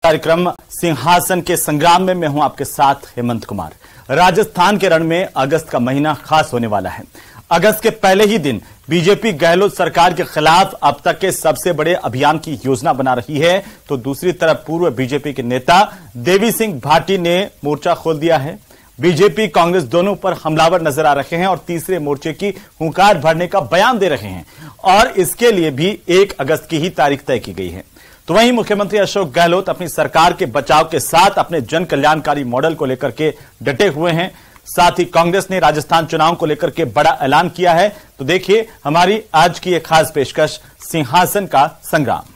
कार्यक्रम सिंहासन के संग्राम में मैं हूं आपके साथ हेमंत कुमार। राजस्थान के रण में अगस्त का महीना खास होने वाला है। अगस्त के पहले ही दिन बीजेपी गहलोत सरकार के खिलाफ अब तक के सबसे बड़े अभियान की योजना बना रही है, तो दूसरी तरफ पूर्व बीजेपी के नेता देवी सिंह भाटी ने मोर्चा खोल दिया है। बीजेपी कांग्रेस दोनों पर हमलावर नजर आ रहे हैं और तीसरे मोर्चे की हुंकार भरने का बयान दे रहे हैं और इसके लिए भी 1 अगस्त की ही तारीख तय की गई है। तो वहीं मुख्यमंत्री अशोक गहलोत अपनी सरकार के बचाव के साथ अपने जन कल्याणकारी मॉडल को लेकर के डटे हुए हैं। साथ ही कांग्रेस ने राजस्थान चुनाव को लेकर के बड़ा ऐलान किया है। तो देखिए हमारी आज की एक खास पेशकश, सिंहासन का संग्राम।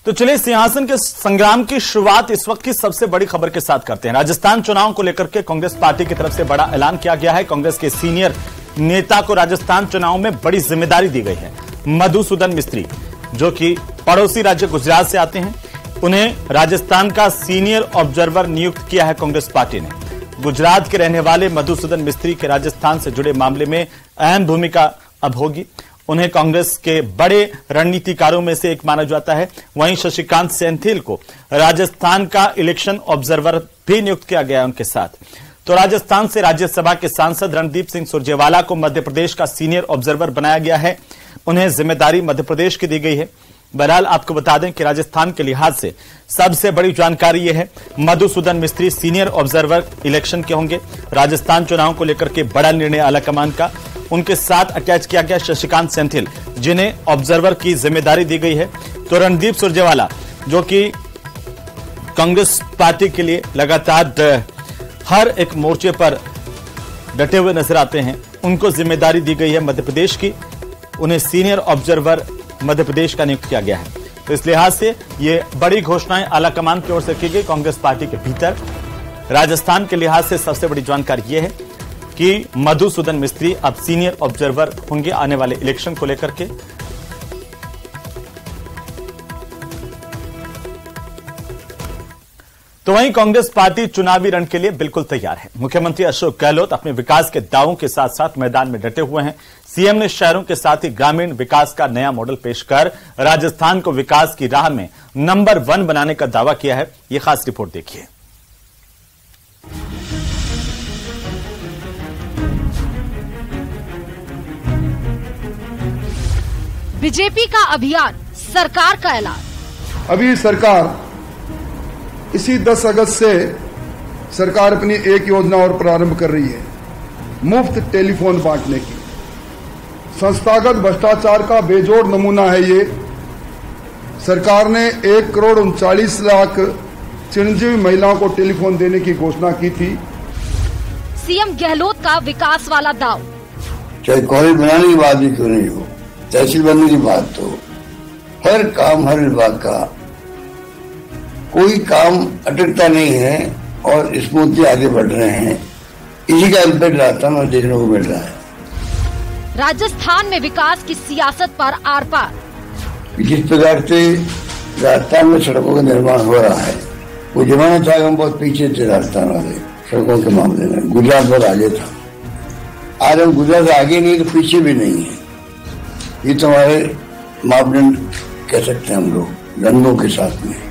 तो चलिए सिंहासन के संग्राम की शुरुआत इस वक्त की सबसे बड़ी खबर के साथ करते हैं। राजस्थान चुनाव को लेकर के कांग्रेस पार्टी की तरफ से बड़ा ऐलान किया गया है। कांग्रेस के सीनियर नेता को राजस्थान चुनाव में बड़ी जिम्मेदारी दी गई है। मधुसूदन मिस्त्री, जो कि पड़ोसी राज्य गुजरात से आते हैं, उन्हें राजस्थान का सीनियर ऑब्जर्वर नियुक्त किया है कांग्रेस पार्टी ने। गुजरात के रहने वाले मधुसूदन मिस्त्री के राजस्थान से जुड़े मामले में अहम भूमिका अब होगी। उन्हें कांग्रेस के बड़े रणनीतिकारों में से एक माना जाता है। वहीं शशिकांत सेंथिल को राजस्थान का इलेक्शन ऑब्जर्वर भी नियुक्त किया गया है उनके साथ। तो राजस्थान से राज्यसभा के सांसद रणदीप सिंह सुरजेवाला को मध्य प्रदेश का सीनियर ऑब्जर्वर बनाया गया है। उन्हें जिम्मेदारी मध्य प्रदेश की दी गई है। बहरहाल आपको बता दें कि राजस्थान के लिहाज से सबसे बड़ी जानकारी यह है, मधुसूदन मिस्त्री सीनियर ऑब्जर्वर इलेक्शन के होंगे। राजस्थान चुनाव को लेकर के बड़ा निर्णय आलाकमान का। उनके साथ अटैच किया गया शशिकांत सेंथिल, जिन्हें ऑब्जर्वर की जिम्मेदारी दी गई है। तो रणदीप सुरजेवाला, जो कि कांग्रेस पार्टी के लिए लगातार हर एक मोर्चे पर डटे हुए नजर आते हैं, उनको जिम्मेदारी दी गई है मध्य प्रदेश की। उन्हें सीनियर ऑब्जर्वर मध्य प्रदेश का नियुक्त किया गया है। तो इस लिहाज से ये बड़ी घोषणाएं आलाकमान की ओर से की गई कांग्रेस पार्टी के भीतर। राजस्थान के लिहाज से सबसे बड़ी जानकारी यह है कि मधुसूदन मिस्त्री अब सीनियर ऑब्जर्वर होंगे आने वाले इलेक्शन को लेकर के। तो वहीं कांग्रेस पार्टी चुनावी रण के लिए बिल्कुल तैयार है। मुख्यमंत्री अशोक गहलोत अपने विकास के दावों के साथ साथ मैदान में डटे हुए हैं। सीएम ने शहरों के साथ ही ग्रामीण विकास का नया मॉडल पेश कर राजस्थान को विकास की राह में नंबर 1 बनाने का दावा किया है। यह खास रिपोर्ट देखिए। बीजेपी का अभियान, सरकार का ऐलान। अभी सरकार इसी 10 अगस्त से सरकार अपनी एक योजना और प्रारंभ कर रही है, मुफ्त टेलीफोन बांटने की। संस्थागत भ्रष्टाचार का बेजोड़ नमूना है ये। सरकार ने 1,39,00,000 चिरंजीवी महिलाओं को टेलीफोन देने की घोषणा की थी। सीएम गहलोत का विकास वाला दाव। चाहे कॉलेज बनाने की बात भी क्यों नहीं हो, तहसील बनने की बात, तो हर काम, हर विभाग का कोई काम अटकता नहीं है और स्मूथली आगे बढ़ रहे हैं। इसी का इम्पैक्ट राजस्थान में देखने को मिल रहा है। राजस्थान में विकास की सियासत पर आर पार। जिस प्रकार से राजस्थान में सड़कों का निर्माण हो रहा है, वो जमाना था हम बहुत पीछे थे राजस्थान वाले सड़कों के मामले में। गुजरात बहुत आगे था। आज हम गुजरात आगे नहीं तो पीछे भी नहीं है। ये तो हमारे मापदंड कह सकते हैं हम लोग रंगों के साथ में।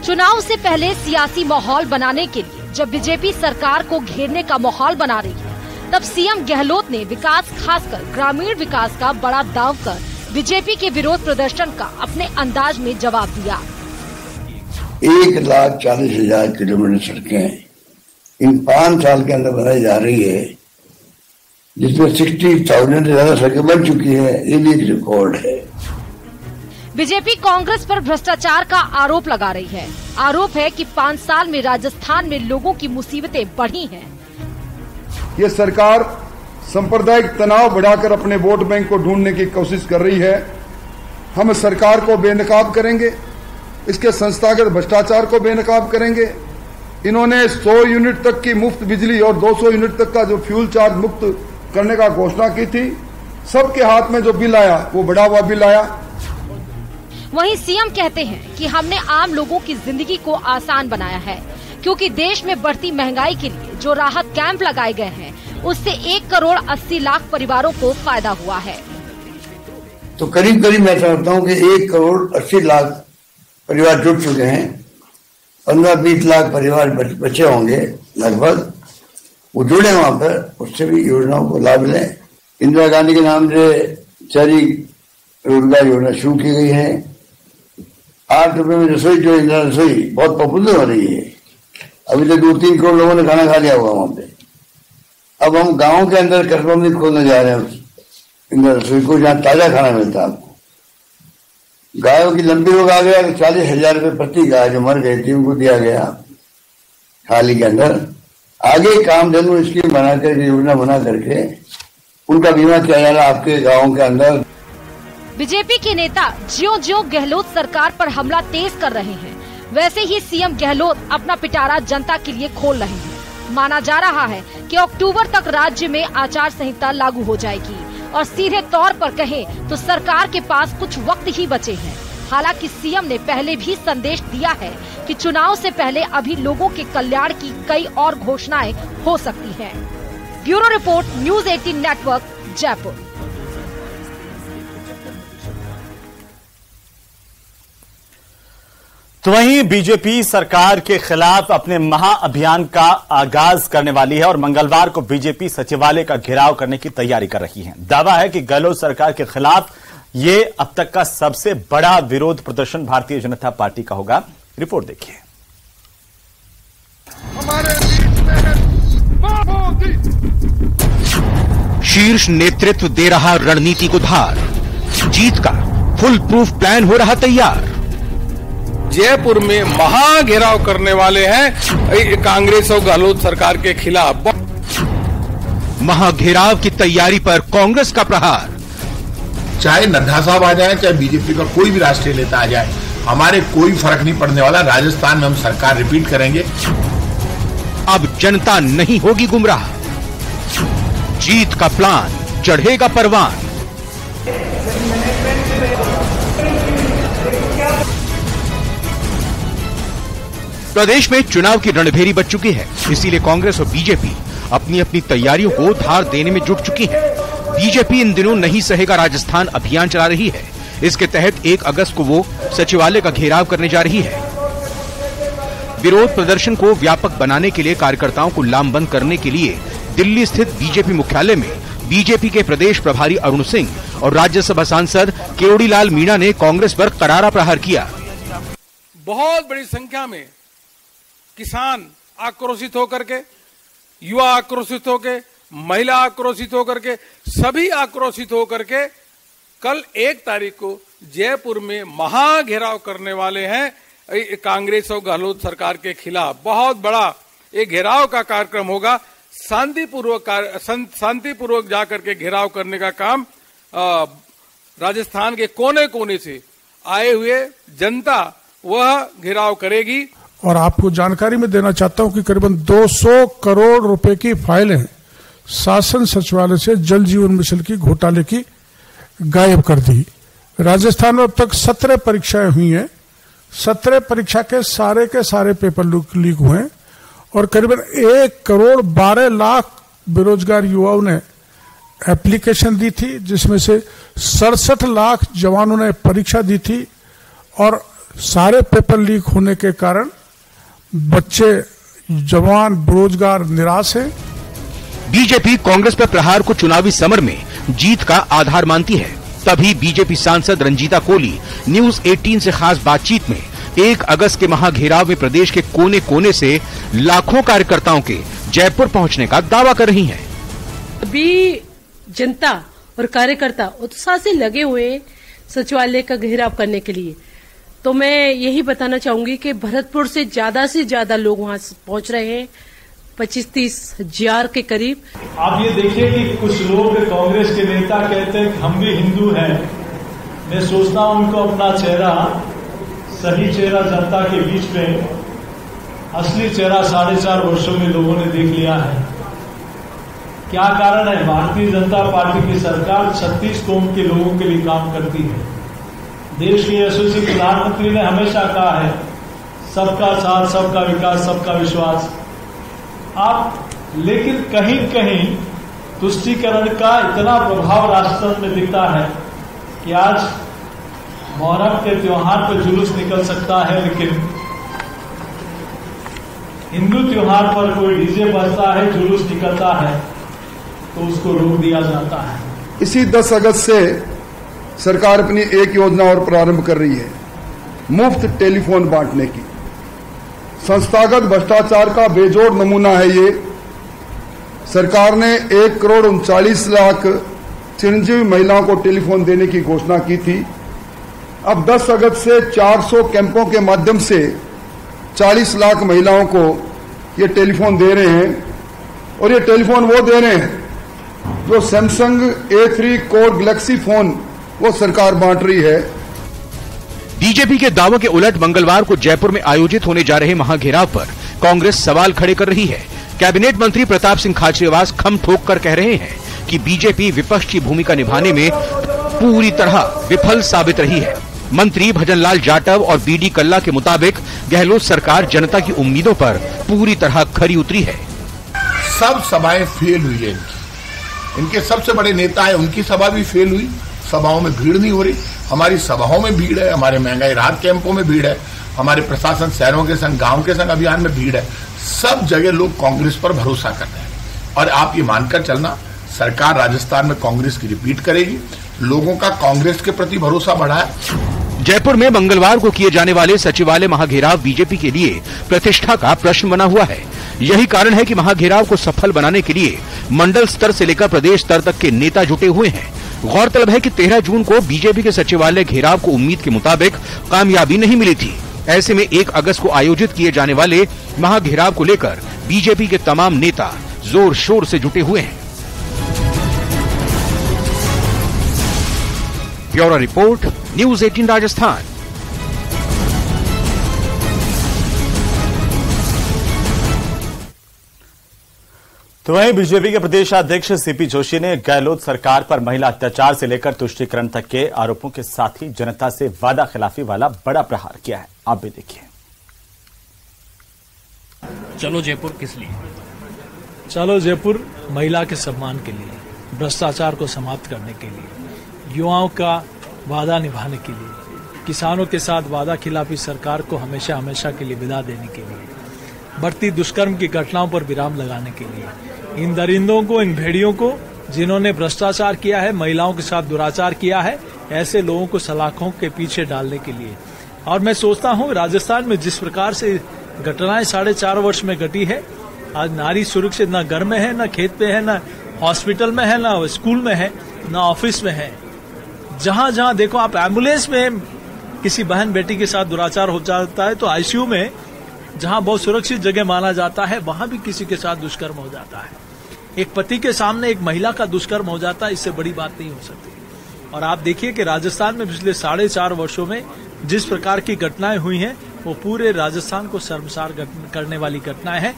चुनाव से पहले सियासी माहौल बनाने के लिए जब बीजेपी सरकार को घेरने का माहौल बना रही है, तब सीएम गहलोत ने विकास, खासकर ग्रामीण विकास का बड़ा दाव कर बीजेपी के विरोध प्रदर्शन का अपने अंदाज में जवाब दिया। 1,40,000 किलोमीटर सड़कें इन 5 साल के अंदर बनाई जा रही है, जिसमें 60,000 से ज्यादा सड़कें बन चुकी है। ये भी एक रिकॉर्ड है। बीजेपी कांग्रेस पर भ्रष्टाचार का आरोप लगा रही है। आरोप है कि 5 साल में राजस्थान में लोगों की मुसीबतें बढ़ी हैं। ये सरकार सांप्रदायिक तनाव बढ़ाकर अपने वोट बैंक को ढूंढने की कोशिश कर रही है। हम सरकार को बेनकाब करेंगे, इसके संस्थागत भ्रष्टाचार को बेनकाब करेंगे। इन्होंने 100 यूनिट तक की मुफ्त बिजली और 200 यूनिट तक का जो फ्यूल चार्ज मुक्त करने का घोषणा की थी। सबके हाथ में जो बिल आया वो बढ़ा हुआ बिल आया। वहीं सीएम कहते हैं कि हमने आम लोगों की जिंदगी को आसान बनाया है, क्योंकि देश में बढ़ती महंगाई के लिए जो राहत कैंप लगाए गए हैं उससे 1 करोड़ 80 लाख परिवारों को फायदा हुआ है। तो करीब करीब मैं समझता हूँ कि 1 करोड़ 80 लाख परिवार जुड़ चुके हैं। 15-20 लाख परिवार बचे होंगे लगभग, वो जुड़े वहां पर, उससे भी योजनाओं को लाभ लें। इंदिरा गांधी के नाम से शहरी रोजगार योजना शुरू की गई है। 8 रुपए में रसोई, जो इंदिरा रसोई बहुत पॉपुलर हो रही है। अभी तक 2-3 करोड़ लोगों ने खाना खा लिया हुआ वहां पे। अब हम गांव के अंदर कस्बों में खोलने जा रहे हैं इंदिरा रसोई को, जहां ताजा खाना मिलता है आपको। गायों की लंबी रोग आ गया तो 40,000 रुपये प्रति गाय जो मर गई थी उनको दिया गया हाल ही के अंदर। आगे कामधेनु स्कीम बनाकर, योजना बना करके उनका बीमा किया जा रहा है आपके गाँव के अंदर। बीजेपी के नेता ज्यों-ज्यों गहलोत सरकार पर हमला तेज कर रहे हैं, वैसे ही सीएम गहलोत अपना पिटारा जनता के लिए खोल रहे हैं। माना जा रहा है कि अक्टूबर तक राज्य में आचार संहिता लागू हो जाएगी और सीधे तौर पर कहें तो सरकार के पास कुछ वक्त ही बचे हैं। हालांकि सीएम ने पहले भी संदेश दिया है कि चुनाव से पहले अभी लोगों के कल्याण की कई और घोषणाएं हो सकती हैं। Bureau report, news 18 network, Jaipur. तो वहीं बीजेपी सरकार के खिलाफ अपने महाअभियान का आगाज करने वाली है और मंगलवार को बीजेपी सचिवालय का घेराव करने की तैयारी कर रही है। दावा है कि गहलोत सरकार के खिलाफ ये अब तक का सबसे बड़ा विरोध प्रदर्शन भारतीय जनता पार्टी का होगा। रिपोर्ट देखिए। शीर्ष नेतृत्व दे रहा रणनीति को धार, जीत का फुल प्रूफ प्लान हो रहा तैयार। जयपुर में महा घेराव करने वाले हैं कांग्रेस और गहलोत सरकार के खिलाफ। महा घेराव की तैयारी पर कांग्रेस का प्रहार। चाहे नड्डा साहब आ जाए, चाहे बीजेपी का कोई भी राष्ट्रीय नेता आ जाए, हमारे कोई फर्क नहीं पड़ने वाला। राजस्थान में हम सरकार रिपीट करेंगे। अब जनता नहीं होगी गुमराह, जीत का प्लान चढ़ेगा परवान। प्रदेश में चुनाव की रणभेरी बच चुकी है, इसीलिए कांग्रेस और बीजेपी अपनी अपनी तैयारियों को धार देने में जुट चुकी है। बीजेपी इन दिनों नहीं सहेगा राजस्थान अभियान चला रही है। इसके तहत 1 अगस्त को वो सचिवालय का घेराव करने जा रही है। विरोध प्रदर्शन को व्यापक बनाने के लिए कार्यकर्ताओं को लामबंद करने के लिए दिल्ली स्थित बीजेपी मुख्यालय में बीजेपी के प्रदेश प्रभारी अरुण सिंह और राज्यसभा सांसद केवड़ीलाल मीणा ने कांग्रेस पर करारा प्रहार किया। बहुत बड़ी संख्या में किसान आक्रोशित होकर के, युवा आक्रोशित होकर, महिला आक्रोशित होकर के, सभी आक्रोशित होकर के कल 1 तारीख को जयपुर में महा घेराव करने वाले हैं कांग्रेस और गहलोत सरकार के खिलाफ। बहुत बड़ा एक घेराव का कार्यक्रम होगा। शांतिपूर्वक जाकर के घेराव करने का काम राजस्थान के कोने कोने से आए हुए जनता वह घेराव करेगी। और आपको जानकारी में देना चाहता हूं कि करीबन 200 करोड़ रुपए की फाइलें शासन सचिवालय से जल जीवन मिशन की घोटाले की गायब कर दी। राजस्थान में अब तक 17 परीक्षाएं हुई हैं। 17 परीक्षा के सारे पेपर लीक हुए हैं और करीबन 1 करोड़ 12 लाख बेरोजगार युवाओं ने एप्लीकेशन दी थी, जिसमें से 67 लाख जवानों ने परीक्षा दी थी और सारे पेपर लीक होने के कारण बच्चे, जवान बेरोजगार निराश हैं। बीजेपी कांग्रेस पर प्रहार को चुनावी समर में जीत का आधार मानती है। तभी बीजेपी सांसद रंजीता कोली न्यूज़ 18 से खास बातचीत में 1 अगस्त के महाघेराव में प्रदेश के कोने कोने से लाखों कार्यकर्ताओं के जयपुर पहुंचने का दावा कर रही हैं। अभी जनता और कार्यकर्ता उत्साह से लगे हुए सचिवालय का घेराव करने के लिए। तो मैं यही बताना चाहूंगी कि भरतपुर से ज्यादा लोग वहां पहुंच रहे हैं, 25-30 हजार के करीब। आप ये देखिए कि कुछ लोग कांग्रेस के नेता कहते हैं कि हम भी हिंदू हैं। मैं सोचता हूं उनको अपना चेहरा, सही चेहरा जनता के बीच में, असली चेहरा 4.5 वर्षों में लोगों ने देख लिया है। क्या कारण है? भारतीय जनता पार्टी की सरकार 36 कौम के लोगों के लिए काम करती है। देश के यशस्वी प्रधानमंत्री ने हमेशा कहा है, सबका साथ, सबका विकास, सबका विश्वास। लेकिन कहीं कहीं तुष्टीकरण का इतना प्रभाव राष्ट्र में दिखता है कि आज मुहर्रम के त्योहार पर जुलूस निकल सकता है, लेकिन हिंदू त्योहार पर कोई डीजे बजता है, जुलूस निकलता है तो उसको रोक दिया जाता है। इसी 10 अगस्त से सरकार अपनी एक योजना और प्रारंभ कर रही है, मुफ्त टेलीफोन बांटने की। संस्थागत भ्रष्टाचार का बेजोड़ नमूना है ये। सरकार ने 1,39,00,000 चिरंजीवी महिलाओं को टेलीफोन देने की घोषणा की थी। अब 10 अगस्त से 400 कैंपों के माध्यम से 40 लाख महिलाओं को ये टेलीफोन दे रहे हैं, और ये टेलीफोन वो दे रहे हैं जो Samsung A3 core Galaxy phone वो सरकार बांट रही है। बीजेपी के दावों के उलट मंगलवार को जयपुर में आयोजित होने जा रहे महाघेराव पर कांग्रेस सवाल खड़े कर रही है। कैबिनेट मंत्री प्रताप सिंह खाचरियावास खम ठोक कर कह रहे हैं कि बीजेपी विपक्ष की भूमिका निभाने में पूरी तरह विफल साबित रही है। मंत्री भजनलाल जाटव और बीडी कल्ला के मुताबिक गहलोत सरकार जनता की उम्मीदों पर पूरी तरह खरी उतरी है। सब सभाएं फेल हुई है इनके सबसे बड़े नेता है, उनकी सभा भी फेल हुई। सभाओं में भीड़ नहीं हो रही। हमारी सभाओं में भीड़ है, हमारे महंगाई राहत कैंपों में भीड़ है, हमारे प्रशासन शहरों के संग गांव के संग अभियान में भीड़ है। सब जगह लोग कांग्रेस पर भरोसा कर रहे हैं और आप ये मानकर चलना, सरकार राजस्थान में कांग्रेस की रिपीट करेगी। लोगों का कांग्रेस के प्रति भरोसा बढ़ा है। जयपुर में मंगलवार को किए जाने वाले सचिवालय महाघेराव बीजेपी के लिए प्रतिष्ठा का प्रश्न बना हुआ है। यही कारण है कि महाघेराव को सफल बनाने के लिए मंडल स्तर से लेकर प्रदेश स्तर तक के नेता जुटे हुए हैं। गौरतलब है कि 13 जून को बीजेपी के सचिवालय घेराव को उम्मीद के मुताबिक कामयाबी नहीं मिली थी। ऐसे में 1 अगस्त को आयोजित किए जाने वाले महाघेराव को लेकर बीजेपी के तमाम नेता जोर शोर से जुटे हुए हैं। Bureau report, news 18 Rajasthan. तो वहीं बीजेपी के प्रदेश अध्यक्ष सीपी जोशी ने गहलोत सरकार पर महिला अत्याचार से लेकर तुष्टीकरण तक के आरोपों के साथ ही जनता से वादा खिलाफी वाला बड़ा प्रहार किया है। आप भी देखिए। चलो जयपुर किस लिए? चलो जयपुर महिला के सम्मान के लिए, भ्रष्टाचार को समाप्त करने के लिए, युवाओं का वादा निभाने के लिए, किसानों के साथ वादा खिलाफी सरकार को हमेशा हमेशा के लिए विदा देने के लिए, बढ़ती दुष्कर्म की घटनाओं पर विराम लगाने के लिए, इन दरिंदों को, इन भेड़ियों को जिन्होंने भ्रष्टाचार किया है, महिलाओं के साथ दुराचार किया है, ऐसे लोगों को सलाखों के पीछे डालने के लिए। और मैं सोचता हूं राजस्थान में जिस प्रकार से घटनाएं 4.5 वर्ष में घटी है, आज नारी सुरक्षित न घर में है, न खेत पे है, न हॉस्पिटल में है, न स्कूल में है, न ऑफिस में है। जहां जहां देखो आप, एम्बुलेंस में किसी बहन बेटी के साथ दुराचार हो जाता है तो आईसीयू में जहां बहुत सुरक्षित जगह माना जाता है वहां भी किसी के साथ दुष्कर्म हो जाता है। एक पति के सामने एक महिला का दुष्कर्म हो जाता है, इससे बड़ी बात नहीं हो सकती। और आप देखिए कि राजस्थान में पिछले 4.5 वर्षों में जिस प्रकार की घटनाएं हुई हैं वो पूरे राजस्थान को शर्मसार करने वाली घटनाएं हैं।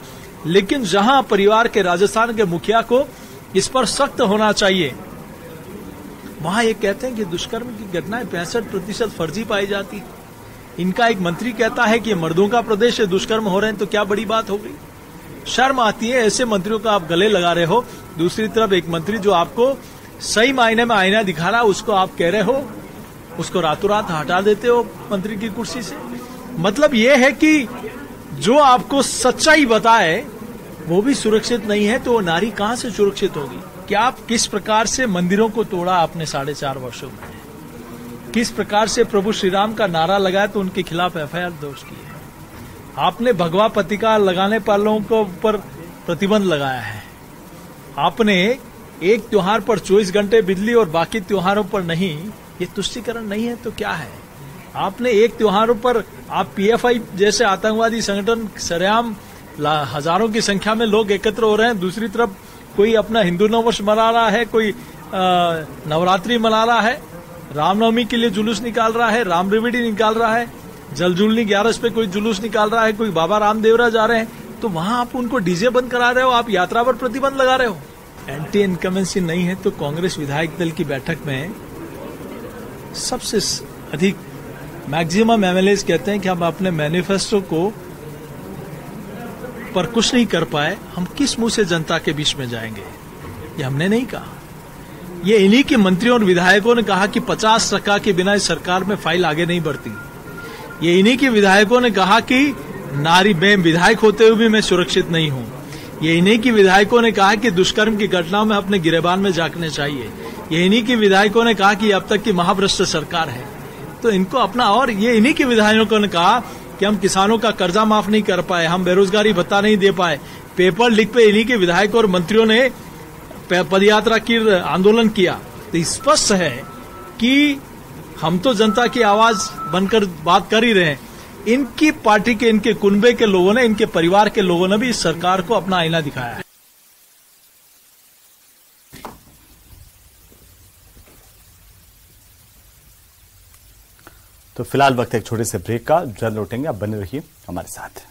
लेकिन जहां परिवार के राजस्थान के मुखिया को इस पर सख्त होना चाहिए, वहां ये कहते हैं कि दुष्कर्म की घटनाएं 65% फर्जी पाई जाती है। इनका एक मंत्री कहता है कि मर्दों का प्रदेश है, दुष्कर्म हो रहे हैं, तो क्या बड़ी बात हो गई? शर्म आती है ऐसे मंत्रियों का आप गले लगा रहे हो। दूसरी तरफ एक मंत्री जो आपको सही मायने में आईना दिखा रहा है, उसको आप कह रहे हो, उसको रातों रात हटा देते हो मंत्री की कुर्सी से। मतलब ये है कि जो आपको सच्चाई बताए वो भी सुरक्षित नहीं है, तो वो नारी कहां से सुरक्षित होगी? कि आप किस प्रकार से मंदिरों को तोड़ा आपने 4.5 वर्षों में, किस प्रकार से प्रभु श्री राम का नारा लगाया तो उनके खिलाफ एफआईआर दर्ज की है। आपने भगवा पत्रिका लगाने वालों को ऊपर प्रतिबंध लगाया है। आपने एक त्योहार पर 24 घंटे बिजली और बाकी त्योहारों पर नहीं, ये तुष्टीकरण नहीं है तो क्या है? आपने एक त्योहारों पर आप पीएफआई जैसे आतंकवादी संगठन सरेआम हजारों की संख्या में लोग एकत्र हो रहे हैं, दूसरी तरफ कोई अपना हिंदू नववर्ष मना रहा है, कोई नवरात्रि मना रहा है, रामनवमी के लिए जुलूस निकाल रहा है, राम रिविडी निकाल रहा है, जलजूलनी 11 पे कोई जुलूस निकाल रहा है, कोई बाबा रामदेवरा जा रहे हैं, तो वहां आप उनको डीजे बंद करा रहे हो, आप यात्रा पर प्रतिबंध लगा रहे हो। एंटी इनकमेंसी नहीं है तो कांग्रेस विधायक दल की बैठक में सबसे अधिक मैक्सिमम एमएलएज कहते हैं कि हम अपने मैनिफेस्टो को पर कुछ नहीं कर पाए, हम किस मुंह से जनता के बीच में जाएंगे। ये हमने नहीं कहा, ये इन्हीं के मंत्रियों और विधायकों ने कहा कि 50% के बिना इस सरकार में फाइल आगे नहीं बढ़ती। ये इन्हीं के विधायकों ने कहा कि नारी में विधायक होते हुए भी मैं सुरक्षित नहीं हूं। ये इन्हीं के विधायकों ने कहा कि दुष्कर्म की घटनाओं में अपने गिरेबान में झांकने चाहिए। ये इन्हीं के विधायकों ने कहा कि अब तक की महाभ्रष्ट सरकार है, तो इनको अपना। और ये इन्हीं के विधायकों ने कहा कि हम किसानों का कर्जा माफ नहीं कर पाए, हम बेरोजगारी भत्ता नहीं दे पाए। पेपर लीक पे इन्हीं के विधायक और मंत्रियों ने पदयात्रा की आंदोलन किया। तो स्पष्ट है कि हम तो जनता की आवाज बनकर बात कर ही रहे हैं। इनकी पार्टी के, इनके कुनबे के लोगों ने, इनके परिवार के लोगों ने भी इस सरकार को अपना आईना दिखाया है। तो फिलहाल वक्त एक छोटे से ब्रेक का, जल्द लौटेंगे, आप बने रहिए हमारे साथ।